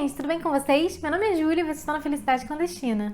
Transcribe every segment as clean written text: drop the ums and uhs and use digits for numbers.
gente, tudo bem com vocês? Meu nome é Júlia e vocês estão na Felicidade Clandestina.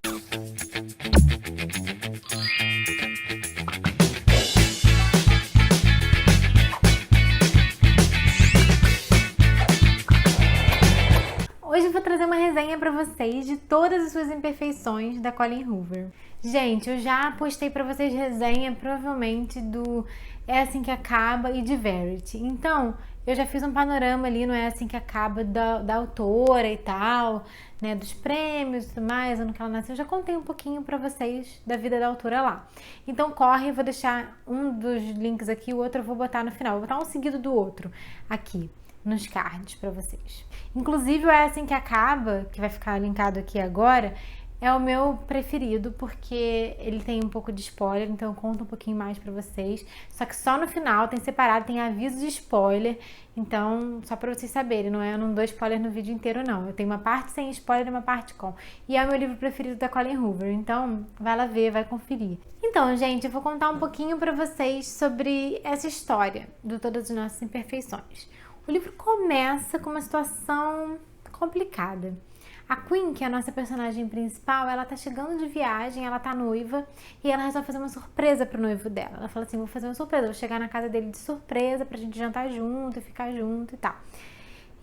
Hoje eu vou trazer uma resenha pra vocês de todas as suas imperfeições da Colleen Hoover. Gente, eu já postei pra vocês resenha provavelmente do É Assim Que Acaba e de Verity. Então, eu já fiz um panorama ali no É Assim Que Acaba da autora e tal, né, dos prêmios e tudo mais, ano que ela nasceu. Eu já contei um pouquinho pra vocês da vida da autora lá. Então corre, eu vou deixar um dos links aqui, o outro eu vou botar no final. Vou botar um seguido do outro aqui nos cards pra vocês. Inclusive o É Assim Que Acaba, que vai ficar linkado aqui agora, é o meu preferido, porque ele tem um pouco de spoiler, então eu conto um pouquinho mais pra vocês. Só que só no final, tem separado, tem aviso de spoiler, então só pra vocês saberem, eu não dou spoiler no vídeo inteiro não. Eu tenho uma parte sem spoiler e uma parte com. E é o meu livro preferido da Colleen Hoover, então vai lá ver, vai conferir. Então, gente, eu vou contar um pouquinho pra vocês sobre essa história do Todas as Nossas Imperfeições. O livro começa com uma situação complicada. A Queen, que é a nossa personagem principal, ela tá chegando de viagem, ela tá noiva e ela resolve fazer uma surpresa pro noivo dela. Ela fala assim, vou fazer uma surpresa, vou chegar na casa dele de surpresa pra gente jantar junto e ficar junto e tal.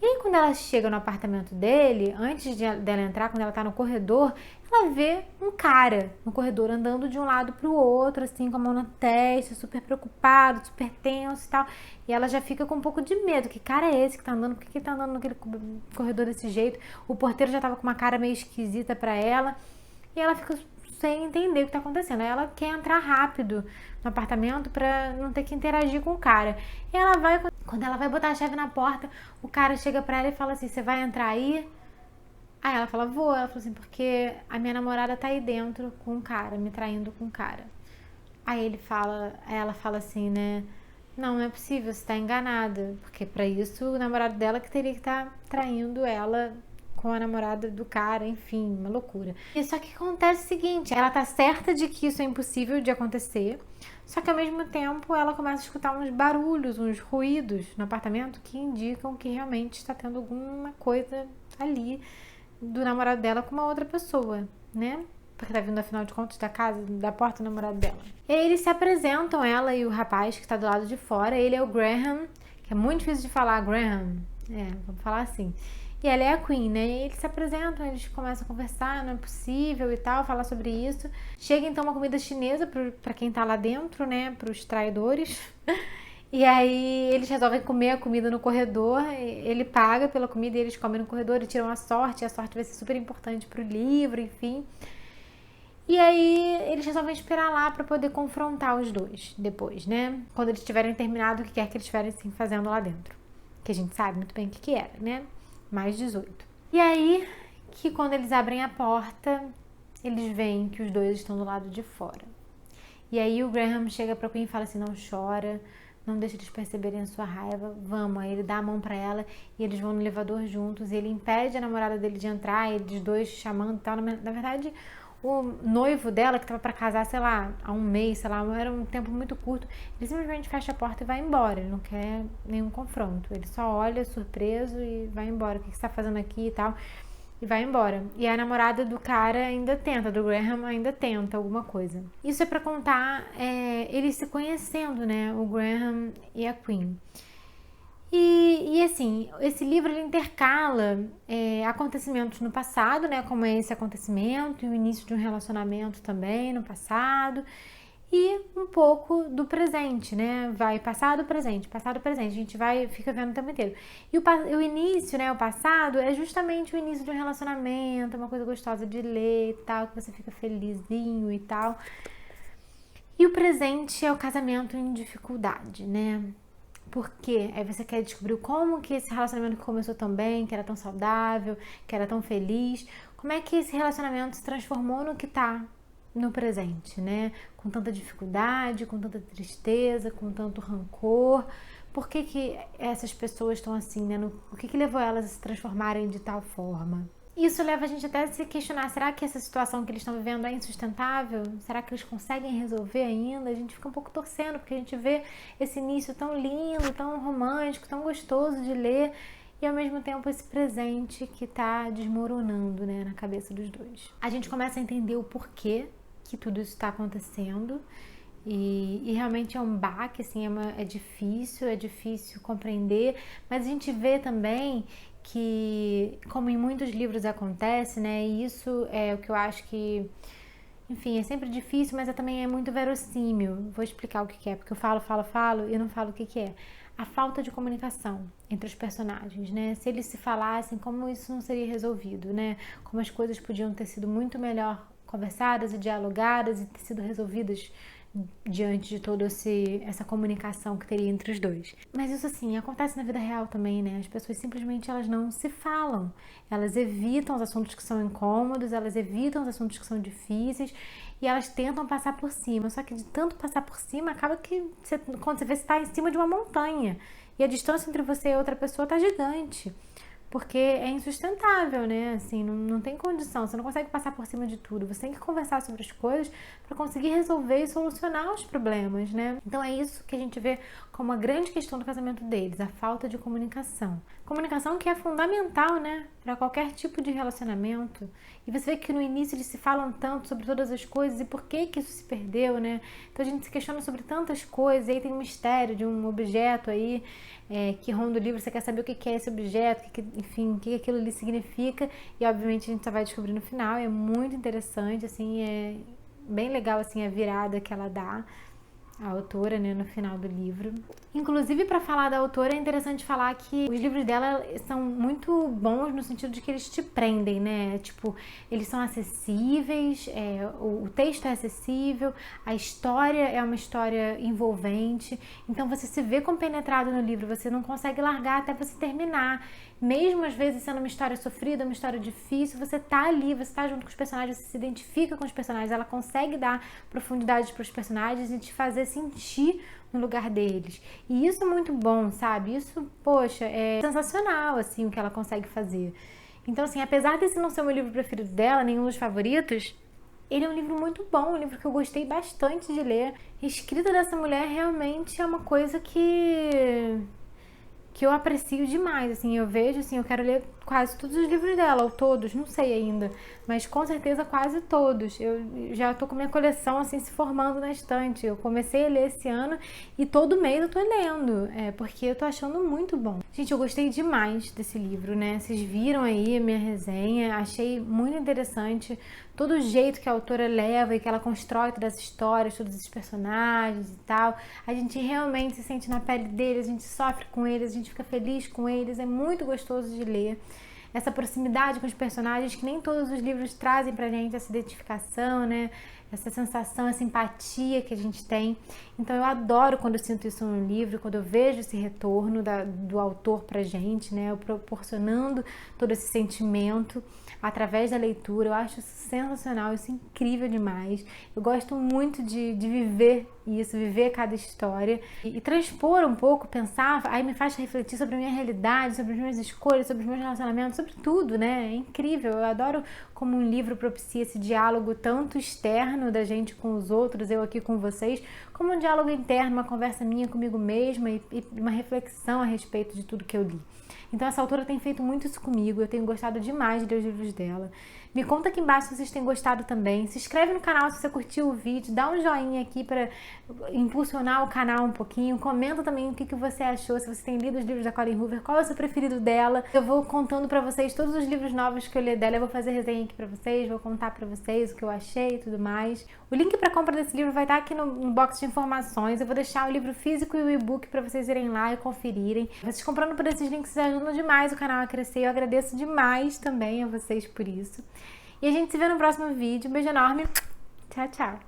E aí, quando ela chega no apartamento dele, antes dela entrar, quando ela tá no corredor, ela vê um cara no corredor andando de um lado pro outro, assim, com a mão na testa, super preocupado, super tenso e tal. E ela já fica com um pouco de medo. Que cara é esse que tá andando? Por que ele tá andando naquele corredor desse jeito? O porteiro já tava com uma cara meio esquisita pra ela. E ela fica sem entender o que tá acontecendo. Aí ela quer entrar rápido no apartamento pra não ter que interagir com o cara. E ela vai, quando ela vai botar a chave na porta, o cara chega pra ela e fala assim, você vai entrar aí? Aí ela fala, vou. Ela fala assim, porque a minha namorada tá aí dentro com um cara, me traindo com um cara. Aí ela fala assim, né? Não é possível, você tá enganada. Porque pra isso o namorado dela que teria que estar traindo ela com a namorada do cara, enfim, uma loucura. E só que acontece o seguinte, ela tá certa de que isso é impossível de acontecer, só que ao mesmo tempo ela começa a escutar uns barulhos, uns ruídos no apartamento que indicam que realmente está tendo alguma coisa ali do namorado dela com uma outra pessoa, né? Porque tá vindo, afinal de contas, da casa, da porta do namorado dela. E aí eles se apresentam, ela e o rapaz que tá do lado de fora. Ele é o Graham, que é muito difícil de falar, Graham. Vamos falar assim. E ela é a Queen, né? E eles se apresentam, eles começam a conversar, não é possível e tal, falar sobre isso. Chega então uma comida chinesa pra quem tá lá dentro, né? Pros traidores. E aí eles resolvem comer a comida no corredor, ele paga pela comida e eles comem no corredor e tiram a sorte vai ser super importante pro livro, enfim. E aí eles resolvem esperar lá pra poder confrontar os dois depois, né? Quando eles tiverem terminado o que quer que eles estiverem assim, fazendo lá dentro. Que a gente sabe muito bem o que era, né? Mais 18. E aí que quando eles abrem a porta, eles veem que os dois estão do lado de fora. E aí o Graham chega pra Queen e fala assim, não chora, não deixa eles perceberem a sua raiva, vamos. Aí ele dá a mão pra ela e eles vão no elevador juntos. E ele impede a namorada dele de entrar, eles dois chamando e tal. Na verdade, o noivo dela, que tava pra casar, sei lá, há um mês, sei lá, era um tempo muito curto, ele simplesmente fecha a porta e vai embora. Ele não quer nenhum confronto. Ele só olha surpreso e vai embora. O que você tá fazendo aqui e tal? E vai embora. E a namorada do cara ainda tenta, do Graham ainda tenta alguma coisa. Isso é pra contar eles se conhecendo, né? O Graham e a Queen. E assim, esse livro ele intercala acontecimentos no passado, né? Como é esse acontecimento e o início de um relacionamento também no passado. E um pouco do presente, né? Vai passado, presente. A gente fica vendo o tempo inteiro. E o início, né? O passado é justamente o início de um relacionamento, uma coisa gostosa de ler e tal, que você fica felizinho e tal. E o presente é o casamento em dificuldade, né? Porque aí você quer descobrir como que esse relacionamento que começou tão bem, que era tão saudável, que era tão feliz, como é que esse relacionamento se transformou no que tá no presente, né? Com tanta dificuldade, com tanta tristeza, com tanto rancor. Por que essas pessoas estão assim, né? O que levou elas a se transformarem de tal forma? Isso leva a gente até a se questionar, será que essa situação que eles estão vivendo é insustentável? Será que eles conseguem resolver ainda? A gente fica um pouco torcendo, porque a gente vê esse início tão lindo, tão romântico, tão gostoso de ler, e ao mesmo tempo esse presente que tá desmoronando, né, na cabeça dos dois. A gente começa a entender o porquê que tudo isso está acontecendo e realmente é um baque, assim, é difícil compreender, mas a gente vê também que, como em muitos livros acontece, né, e isso é o que eu acho que, enfim, é sempre difícil, mas também é muito verossímil. Vou explicar o que é, porque eu falo e não falo o que é. A falta de comunicação entre os personagens, né? Se eles se falassem, como isso não seria resolvido, né? Como as coisas podiam ter sido muito melhor conversadas e dialogadas e ter sido resolvidas diante de toda essa comunicação que teria entre os dois. Mas isso, assim, acontece na vida real também, né? As pessoas simplesmente elas não se falam. Elas evitam os assuntos que são incômodos, elas evitam os assuntos que são difíceis e elas tentam passar por cima. Só que de tanto passar por cima, acaba que quando você vê, você está em cima de uma montanha e a distância entre você e outra pessoa tá gigante. Porque é insustentável, né? Assim, não tem condição, você não consegue passar por cima de tudo. Você tem que conversar sobre as coisas para conseguir resolver e solucionar os problemas, né? Então é isso que a gente vê como a grande questão do casamento deles, a falta de comunicação. Comunicação que é fundamental, né? Para qualquer tipo de relacionamento. E você vê que no início eles se falam tanto sobre todas as coisas e por que isso se perdeu, né? Então a gente se questiona sobre tantas coisas, e aí tem um mistério de um objeto aí que ronda o livro, você quer saber o que é esse objeto, enfim, o que aquilo ali significa, e obviamente a gente só vai descobrir no final. É muito interessante, assim, é bem legal, assim, a virada que ela dá, a autora, né, no final do livro. Inclusive, para falar da autora, é interessante falar que os livros dela são muito bons no sentido de que eles te prendem, né? Tipo, eles são acessíveis, o texto é acessível, a história é uma história envolvente, então você se vê compenetrado no livro, você não consegue largar até você terminar. Mesmo às vezes sendo uma história sofrida, uma história difícil, você tá ali, você tá junto com os personagens, você se identifica com os personagens, ela consegue dar profundidade para os personagens e te fazer sentir no lugar deles. E isso é muito bom, sabe? Isso, poxa, é sensacional, assim, o que ela consegue fazer. Então, assim, apesar desse não ser o meu livro preferido dela, nenhum dos favoritos, ele é um livro muito bom, um livro que eu gostei bastante de ler. A escrita dessa mulher realmente é uma coisa que eu aprecio demais, assim, eu vejo, assim, eu quero ler quase todos os livros dela, ou todos, não sei ainda, mas com certeza quase todos. Eu já tô com minha coleção, assim, se formando na estante. Eu comecei a ler esse ano e todo mês eu tô lendo, porque eu tô achando muito bom. Gente, eu gostei demais desse livro, né? Vocês viram aí a minha resenha, achei muito interessante todo o jeito que a autora leva e que ela constrói todas as histórias, todos esses personagens e tal. A gente realmente se sente na pele deles, a gente sofre com eles, a gente fica feliz com eles, é muito gostoso de ler. Essa proximidade com os personagens que nem todos os livros trazem pra gente, essa identificação, né? Essa sensação, essa empatia que a gente tem. Então eu adoro quando eu sinto isso no livro, quando eu vejo esse retorno do autor pra gente, né? Proporcionando todo esse sentimento através da leitura. Eu acho isso sensacional, isso incrível demais. Eu gosto muito de viver isso, viver cada história e transpor um pouco, pensar, aí me faz refletir sobre a minha realidade, sobre as minhas escolhas, sobre os meus relacionamentos, sobre tudo, né? É incrível. Eu adoro como um livro propicia esse diálogo tanto externo da gente com os outros, eu aqui com vocês, como um diálogo interno, uma conversa minha comigo mesma e uma reflexão a respeito de tudo que eu li. Então essa autora tem feito muito isso comigo, eu tenho gostado demais de ler os livros dela. Me conta aqui embaixo se vocês têm gostado também. Se inscreve no canal se você curtiu o vídeo, dá um joinha aqui para impulsionar o canal um pouquinho. Comenta também o que você achou, se você tem lido os livros da Colleen Hoover, qual é o seu preferido dela. Eu vou contando pra vocês todos os livros novos que eu li dela, eu vou fazer resenha aqui pra vocês, vou contar pra vocês o que eu achei e tudo mais. O link pra compra desse livro vai estar aqui no box de informações. Eu vou deixar o livro físico e o e-book pra vocês irem lá e conferirem. Vocês comprando por esses links ajudam demais o canal a crescer. Eu agradeço demais também a vocês por isso. E a gente se vê no próximo vídeo. Um beijo enorme. Tchau, tchau.